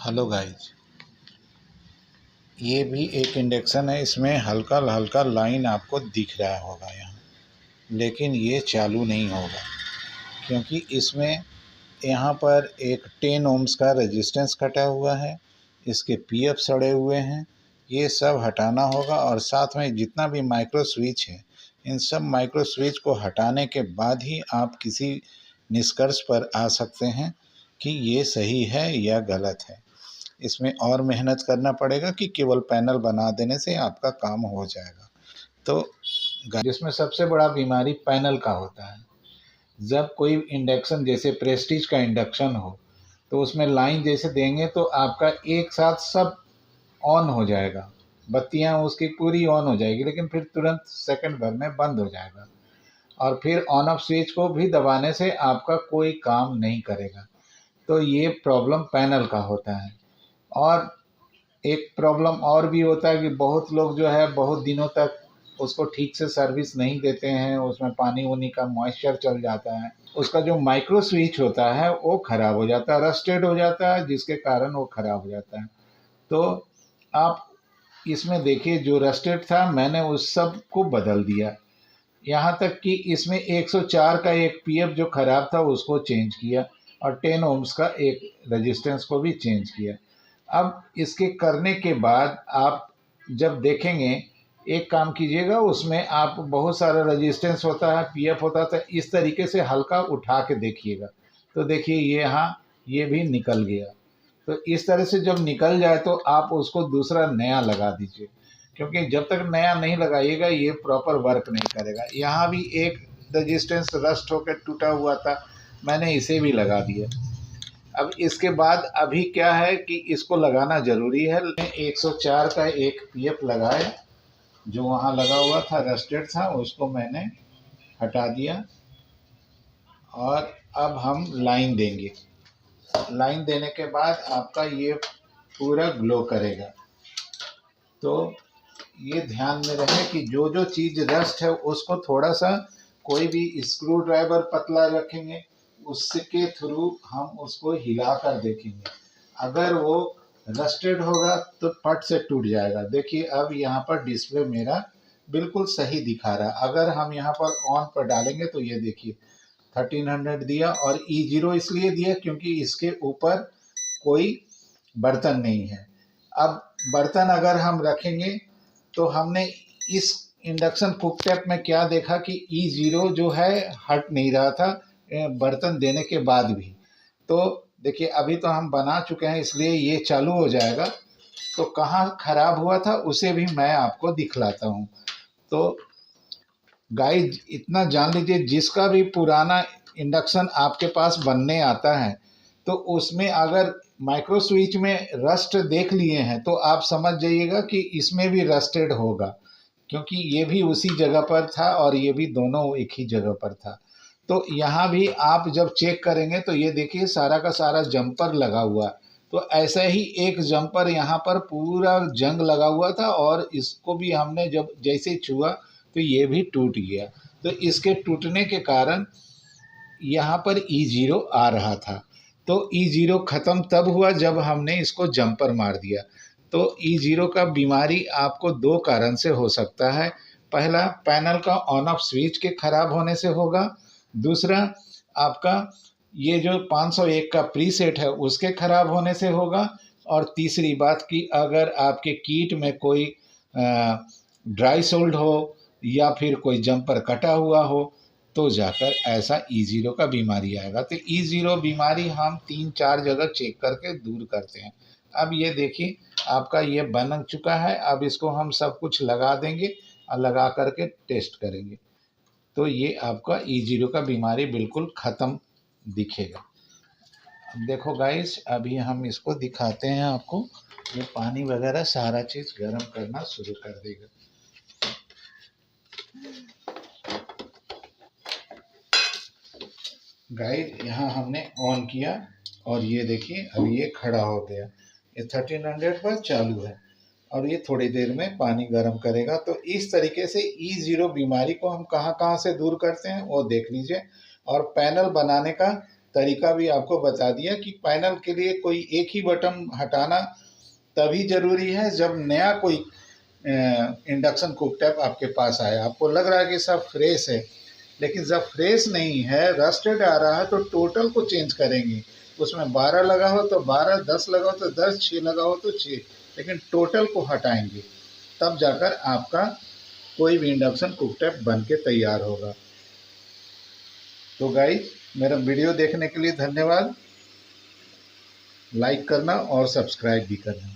Hello guys, ये भी एक इंडक्शन है। इसमें हल्का हल्का लाइन आपको दिख रहा होगा यहाँ, लेकिन ये चालू नहीं होगा क्योंकि इसमें यहाँ पर एक 10 ओम्स का रेजिस्टेंस कटा हुआ है। इसके पीएफ सड़े हुए हैं, ये सब हटाना होगा। और साथ में जितना भी माइक्रो स्विच है, इन सब माइक्रो स्विच को हटाने के बाद ही आप किसी निष्कर्ष पर आ सकते हैं कि ये सही है या गलत है। इसमें और मेहनत करना पड़ेगा कि केवल पैनल बना देने से आपका काम हो जाएगा। तो जिसमें सबसे बड़ा बीमारी पैनल का होता है। जब कोई इंडक्शन जैसे प्रेस्टीज का इंडक्शन हो तो उसमें लाइन जैसे देंगे तो आपका एक साथ सब ऑन हो जाएगा, बत्तियां उसकी पूरी ऑन हो जाएगी, लेकिन फिर तुरंत सेकंड भर में बंद हो जाएगा। और फिर ऑन ऑफ स्विच को भी दबाने से आपका कोई काम नहीं करेगा। तो ये प्रॉब्लम पैनल का होता है। और एक प्रॉब्लम और भी होता है कि बहुत लोग जो है बहुत दिनों तक उसको ठीक से सर्विस नहीं देते हैं, उसमें पानी वानी का मॉइस्चर चल जाता है, उसका जो माइक्रो स्विच होता है वो ख़राब हो जाता है, रस्टेड हो जाता है, जिसके कारण वो ख़राब हो जाता है। तो आप इसमें देखिए, जो रस्टेड था मैंने उस सब को बदल दिया। यहाँ तक कि इसमें 104 का एक पीएफ जो ख़राब था उसको चेंज किया और 10 ओम्स का एक रेजिस्टेंस को भी चेंज किया। अब इसके करने के बाद आप जब देखेंगे, एक काम कीजिएगा, उसमें आप बहुत सारा रेजिस्टेंस होता है, पीएफ होता है, तो इस तरीके से हल्का उठा के देखिएगा। तो देखिए ये यहाँ ये भी निकल गया। तो इस तरह से जब निकल जाए तो आप उसको दूसरा नया लगा दीजिए, क्योंकि जब तक नया नहीं लगाइएगा ये प्रॉपर वर्क नहीं करेगा। यहाँ भी एक रेजिस्टेंस रस्ट होकर टूटा हुआ था, मैंने इसे भी लगा दिया। अब इसके बाद अभी क्या है कि इसको लगाना ज़रूरी है। 104 का एक पीएफ लगाए, जो वहाँ लगा हुआ था रस्टेड था, उसको मैंने हटा दिया। और अब हम लाइन देंगे। लाइन देने के बाद आपका ये पूरा ग्लो करेगा। तो ये ध्यान में रहे कि जो जो चीज़ रस्ट है उसको थोड़ा सा कोई भी स्क्रू ड्राइवर पतला रखेंगे, उसके थ्रू हम उसको हिला कर देखेंगे। अगर वो रस्टेड होगा तो फट से टूट जाएगा। देखिए अब यहाँ पर डिस्प्ले मेरा बिल्कुल सही दिखा रहा है। अगर हम यहाँ पर ऑन पर डालेंगे तो ये देखिए 1300 दिया, और E0 इसलिए दिया क्योंकि इसके ऊपर कोई बर्तन नहीं है। अब बर्तन अगर हम रखेंगे तो हमने इस इंडक्शन कुकटॉप में क्या देखा कि E0 जो है हट नहीं रहा था बर्तन देने के बाद भी। तो देखिए अभी तो हम बना चुके हैं इसलिए ये चालू हो जाएगा। तो कहाँ खराब हुआ था उसे भी मैं आपको दिखलाता हूँ। तो गाइस इतना जान लीजिए, जिसका भी पुराना इंडक्शन आपके पास बनने आता है तो उसमें अगर माइक्रो स्विच में रस्ट देख लिए हैं तो आप समझ जाइएगा कि इसमें भी रस्टेड होगा, क्योंकि ये भी उसी जगह पर था और ये भी दोनों एक ही जगह पर था। तो यहाँ भी आप जब चेक करेंगे तो ये देखिए सारा का सारा जंपर लगा हुआ। तो ऐसा ही एक जंपर यहाँ पर पूरा जंग लगा हुआ था और इसको भी हमने जब जैसे छुआ तो ये भी टूट गया। तो इसके टूटने के कारण यहाँ पर E0 आ रहा था। तो E0 ख़त्म तब हुआ जब हमने इसको जंपर मार दिया। तो E0 का बीमारी आपको दो कारण से हो सकता है। पहला, पैनल का ऑन ऑफ स्विच के ख़राब होने से होगा। दूसरा, आपका ये जो 501 का प्रीसेट है उसके ख़राब होने से होगा। और तीसरी बात कि अगर आपके किट में कोई ड्राई सोल्ड हो या फिर कोई जंपर कटा हुआ हो तो जाकर ऐसा E0 का बीमारी आएगा। तो E0 बीमारी हम 3-4 जगह चेक करके दूर करते हैं। अब ये देखिए आपका ये बन चुका है। अब इसको हम सब कुछ लगा देंगे और लगा करके टेस्ट करेंगे तो ये आपका E0 का बीमारी बिल्कुल ख़त्म दिखेगा। अब देखो गाइस, अभी हम इसको दिखाते हैं आपको। ये पानी वगैरह सारा चीज़ गर्म करना शुरू कर देगा। गाइस यहाँ हमने ऑन किया और ये देखिए अब ये खड़ा हो गया। ये 1300 पर चालू है और ये थोड़ी देर में पानी गर्म करेगा। तो इस तरीके से E0 बीमारी को हम कहाँ कहाँ से दूर करते हैं वो देख लीजिए। और पैनल बनाने का तरीका भी आपको बता दिया कि पैनल के लिए कोई एक ही बटन हटाना तभी ज़रूरी है जब नया कोई इंडक्शन कुकटॉप आपके पास आए। आपको लग रहा है कि सब फ्रेश है, लेकिन जब फ्रेश नहीं है, रस्टेड आ रहा है, तो टोटल को चेंज करेंगे। उसमें 12 लगा हो तो 12, 10 लगा हो तो 10, 6 लगा हो तो 6, लेकिन टोटल को हटाएंगे, तब जाकर आपका कोई भी इंडक्शन कुकटॉप बन के तैयार होगा। तो गाइस, मेरा वीडियो देखने के लिए धन्यवाद। लाइक करना और सब्सक्राइब भी करना।